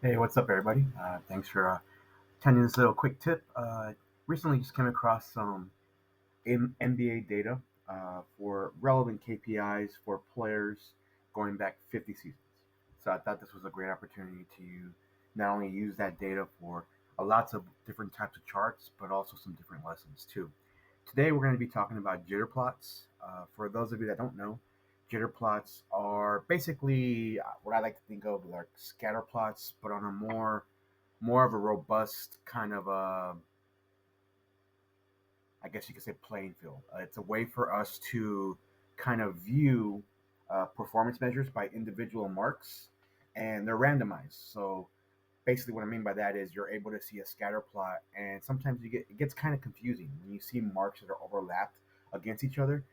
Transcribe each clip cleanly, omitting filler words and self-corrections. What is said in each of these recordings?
Hey, what's up, everybody? Thanks for attending this little quick tip. Recently, just came across some NBA data for relevant KPIs for players going back 50 seasons. So I thought this was a great opportunity to not only use that data for lots of different types of charts, but also some different lessons too. Today, we're going to be talking about jitter plots. For those of you that don't know, jitter plots are basically what I like to think of like scatter plots, but on a more of a robust kind of I guess you could say playing field. It's a way for us to kind of view performance measures by individual marks, and they're randomized. So basically, what I mean by that is you're able to see a scatter plot, and sometimes it gets kind of confusing when you see marks that are overlapped against each other.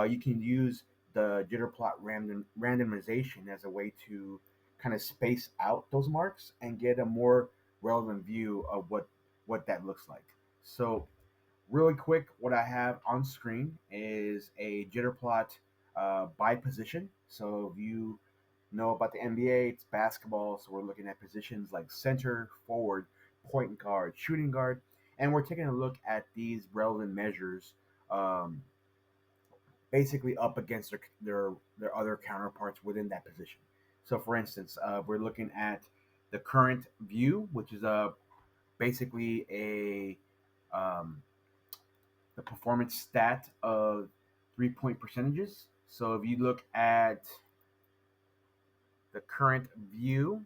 You can use the jitter plot randomization as a way to kind of space out those marks and get a more relevant view of what that looks like. So really quick, what I have on screen is a jitter plot by position. So if you know about the NBA, it's basketball. So we're looking at positions like center, forward, point guard, shooting guard, and we're taking a look at these relevant measures, um, basically up against their other counterparts within that position. So, for instance, we're looking at the current view, which is basically a um, the performance stat of 3 point percentages. So if you look at the current view,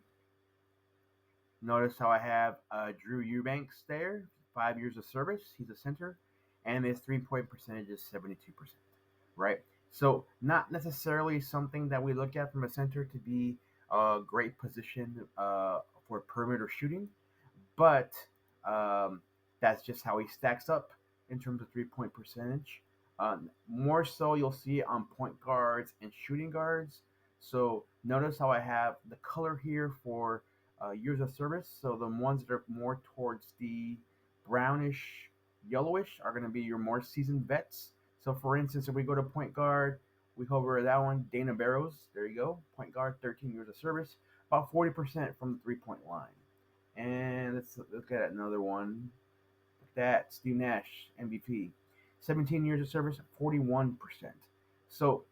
notice how I have Drew Eubanks there, 5 years of service. He's a center, and his 3 point percentage is 72%. Right. So not necessarily something that we look at from a center to be a great position for perimeter shooting, but that's just how he stacks up in terms of 3 point percentage. More so, you'll see it on point guards and shooting guards. So notice how I have the color here for years of service. So the ones that are more towards the brownish, yellowish are going to be your more seasoned vets. So for instance, if we go to point guard, we cover that one, Dana Barrows. There you go, point guard, 13 years of service, about 40% from the 3 point line. And let's look at another one. Look at that, Steve Nash, MVP. 17 years of service, 41%. So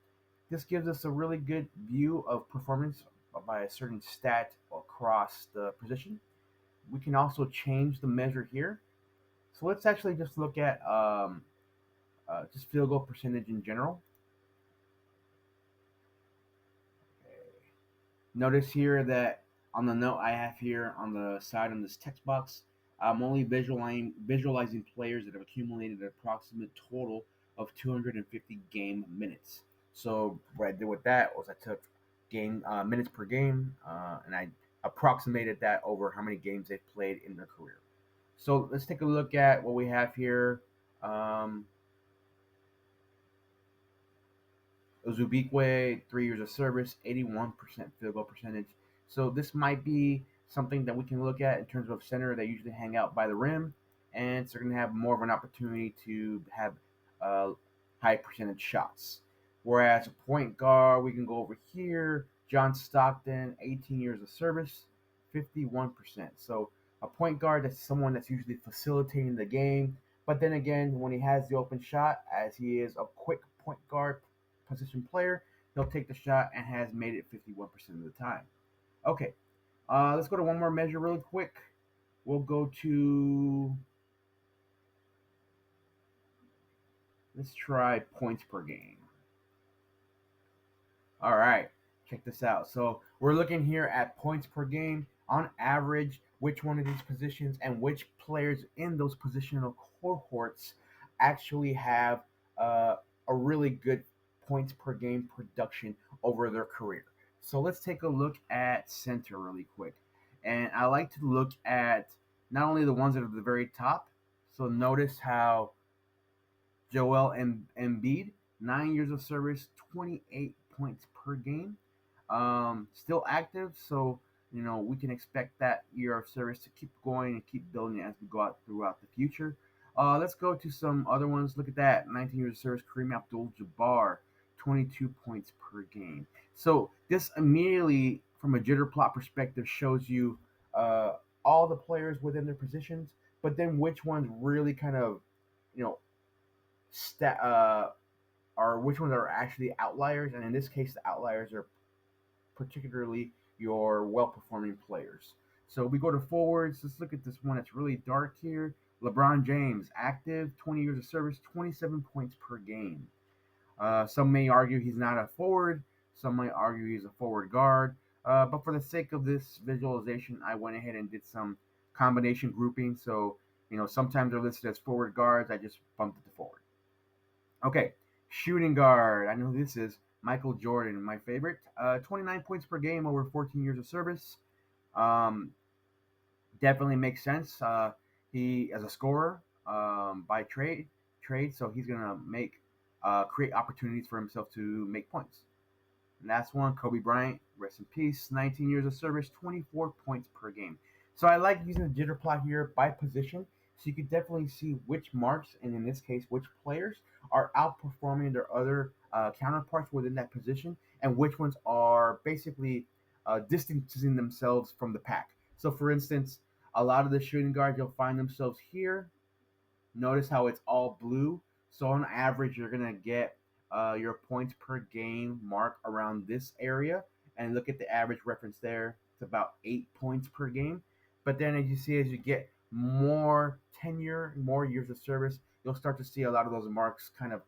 this gives us a really good view of performance by a certain stat across the position. We can also change the measure here. So let's actually just look at just field goal percentage in general. Okay. Notice here that on the note I have here on the side on this text box, I'm only visualizing players that have accumulated an approximate total of 250 game minutes. So what I did with that was I took game minutes per game, and I approximated that over how many games they've played in their career. So let's take a look at what we have here. Um, Uzubikwe, 3 years of service, 81% field goal percentage. So this might be something that we can look at in terms of center that usually hang out by the rim, and so they're going to have more of an opportunity to have high percentage shots. Whereas a point guard, we can go over here. John Stockton, 18 years of service, 51%. So a point guard, that's someone that's usually facilitating the game. But then again, when he has the open shot, as he is a quick point guard position player, he'll take the shot and has made it 51% of the time. Okay, let's go to one more measure really quick. We'll go to, let's try points per game. All right, check this out. So we're looking here at points per game on average, which one of these positions and which players in those positional cohorts actually have a really good points per game production over their career. So let's take a look at center really quick. And I like to look at not only the ones that are at the very top. So notice how Joel Embiid, 9 years of service, 28 points per game. Still active, so we can expect that year of service to keep going and keep building as we go out throughout the future. Let's go to some other ones. Look at that, 19 years of service, Kareem Abdul-Jabbar, 22 points per game. So this immediately, from a jitter plot perspective, shows you uh, all the players within their positions, but then which ones really kind of, you know, sta- uh, are which ones are actually outliers, and in this case, the outliers are particularly your well-performing players. So we go to forwards. Let's look at this one. It's really dark here. LeBron James, active, 20 years of service, 27 points per game. Some may argue he's not a forward. Some might argue he's a forward guard. But for the sake of this visualization, I went ahead and did some combination grouping. So, sometimes they're listed as forward guards. I just bumped it to forward. Okay, shooting guard. I know who this is. Michael Jordan, my favorite. 29 points per game over 14 years of service. Um, Definitely makes sense. He as a scorer by trade, so he's gonna make create opportunities for himself to make points. And that's one. Kobe Bryant, rest in peace. 19 years of service, 24 points per game. So I like using the jitter plot here by position, so you can definitely see which marks, and in this case, which players are outperforming their other counterparts within that position, and which ones are basically distancing themselves from the pack. So, for instance, a lot of the shooting guards you'll find themselves here. Notice how it's all blue. So on average, you're gonna get your points per game mark around this area, and look at the average reference there. It's about 8 points per game. But then, as you see, as you get more tenure, more years of service, you'll start to see a lot of those marks kind of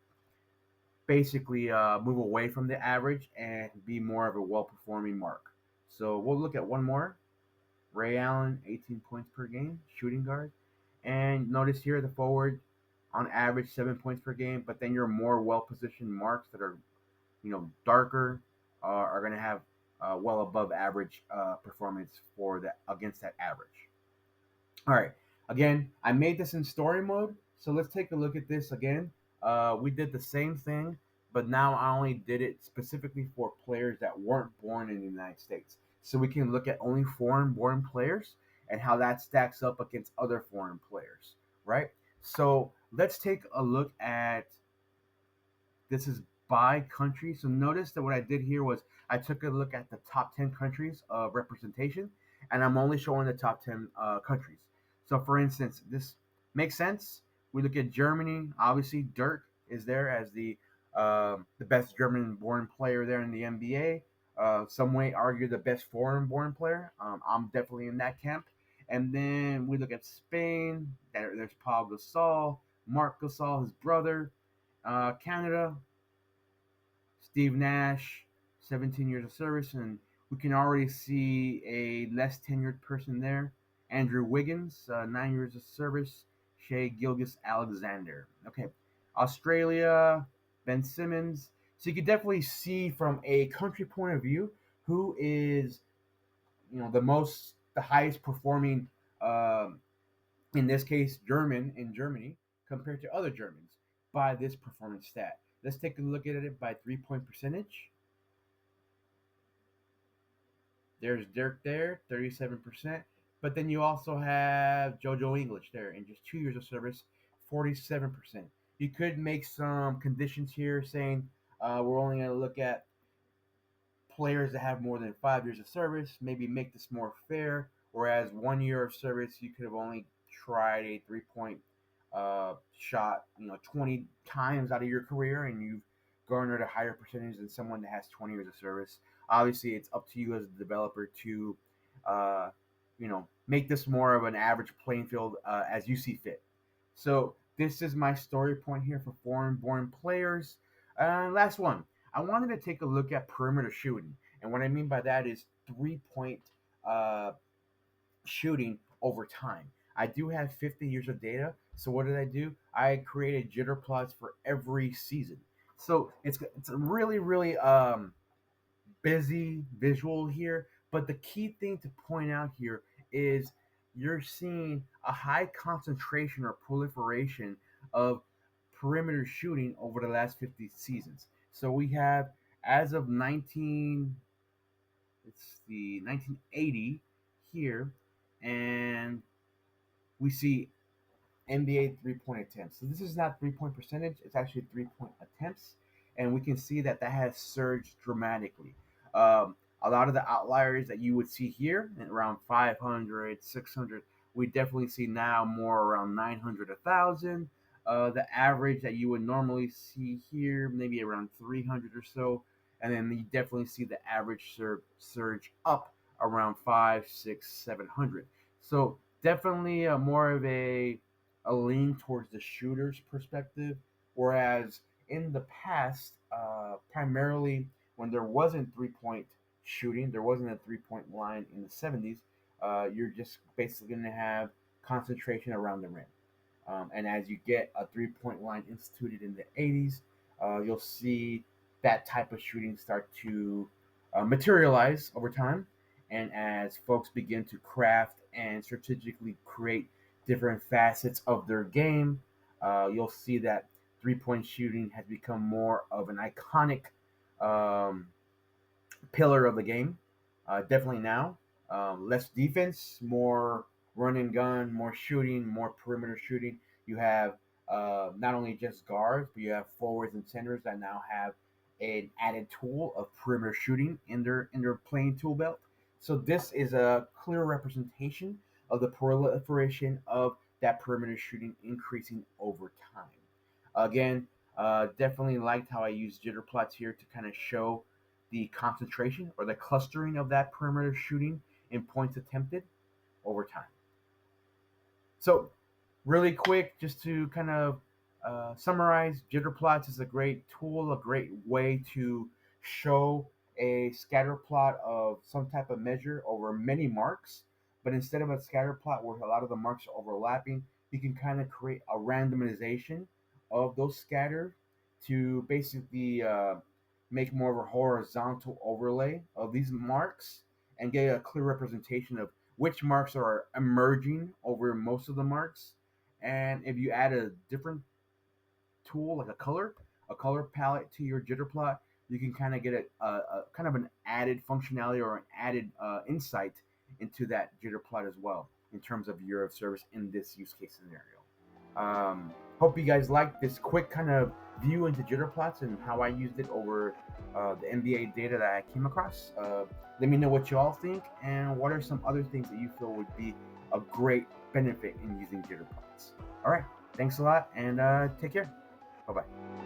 basically move away from the average and be more of a well-performing mark. So we'll look at one more. Ray Allen, 18 points per game, shooting guard. And notice here the forward, on average, 7 points per game. But then your more well-positioned marks that are, darker, are going to have well above average performance for that against that average. All right. Again, I made this in story mode, so let's take a look at this again. We did the same thing, but now I only did it specifically for players that weren't born in the United States. So we can look at only foreign born players and how that stacks up against other foreign players, right? So let's take a look at this is by country. So notice that what I did here was I took a look at the top 10 countries of representation, and I'm only showing the top 10 countries. So for instance, this makes sense. We look at Germany. Obviously, Dirk is there as the best German-born player there in the NBA. Some may argue the best foreign-born player. I'm definitely in that camp. And then we look at Spain. There's Paul Gasol, Mark Gasol, his brother. Canada, Steve Nash, 17 years of service, and we can already see a less tenured person there. Andrew Wiggins, 9 years of service. Shea Gilgis Alexander. Okay, Australia, Ben Simmons. So you can definitely see from a country point of view who is, the highest performing, in this case, German in Germany compared to other Germans by this performance stat. Let's take a look at it by 3 point percentage. There's Dirk there, 37%. But then you also have JoJo English there in just 2 years of service, 47%. You could make some conditions here saying we're only going to look at players that have more than 5 years of service, maybe make this more fair. Whereas 1 year of service, you could have only tried a 3 point shot, 20 times out of your career, and you've garnered a higher percentage than someone that has 20 years of service. Obviously, it's up to you as a developer to, make this more of an average playing field as you see fit. So this is my story point here for foreign-born players. Last one. I wanted to take a look at perimeter shooting, and what I mean by that is 3 point uh, shooting over time. I do have 50 years of data, so what did I do? I created jitter plots for every season. So it's a really busy visual here, but the key thing to point out here is you're seeing a high concentration or proliferation of perimeter shooting over the last 50 seasons. So we have, as of 1980 here, and we see NBA 3 point attempts. So this is not 3 point percentage, it's actually 3 point attempts. And we can see that that has surged dramatically. Um, A lot of the outliers that you would see here at around 500, 600, we definitely see now more around 900, 1,000. The average that you would normally see here, maybe around 300 or so. And then you definitely see the average surge up around 5, 6, 700. So definitely more of a lean towards the shooter's perspective, whereas in the past, primarily when there wasn't 3 point shooting, there wasn't a 3 point line in the 70s. You're just basically going to have concentration around the rim. And as you get a 3 point line instituted in the 80s, you'll see that type of shooting start to materialize over time. And as folks begin to craft and strategically create different facets of their game, you'll see that 3 point shooting has become more of an iconic um, pillar of the game. Definitely now. Less defense, more run and gun, more shooting, more perimeter shooting. You have not only just guards, but you have forwards and centers that now have an added tool of perimeter shooting in their playing tool belt. So this is a clear representation of the proliferation of that perimeter shooting increasing over time. Again, definitely liked how I used jitter plots here to kind of show the concentration or the clustering of that perimeter shooting in points attempted over time. So, really quick, just to kind of summarize, jitter plots is a great tool, a great way to show a scatter plot of some type of measure over many marks. But instead of a scatter plot where a lot of the marks are overlapping, you can kind of create a randomization of those scattered to basically make more of a horizontal overlay of these marks and get a clear representation of which marks are emerging over most of the marks. And if you add a different tool like a color palette to your jitter plot, you can kind of get a kind of an added functionality or an added insight into that jitter plot as well in terms of year of service in this use case scenario. Hope you guys liked this quick kind of view into jitter plots and how I used it over the NBA data that I came across. Let me know what you all think and what are some other things that you feel would be a great benefit in using jitter plots. All right, thanks a lot and take care. Bye bye.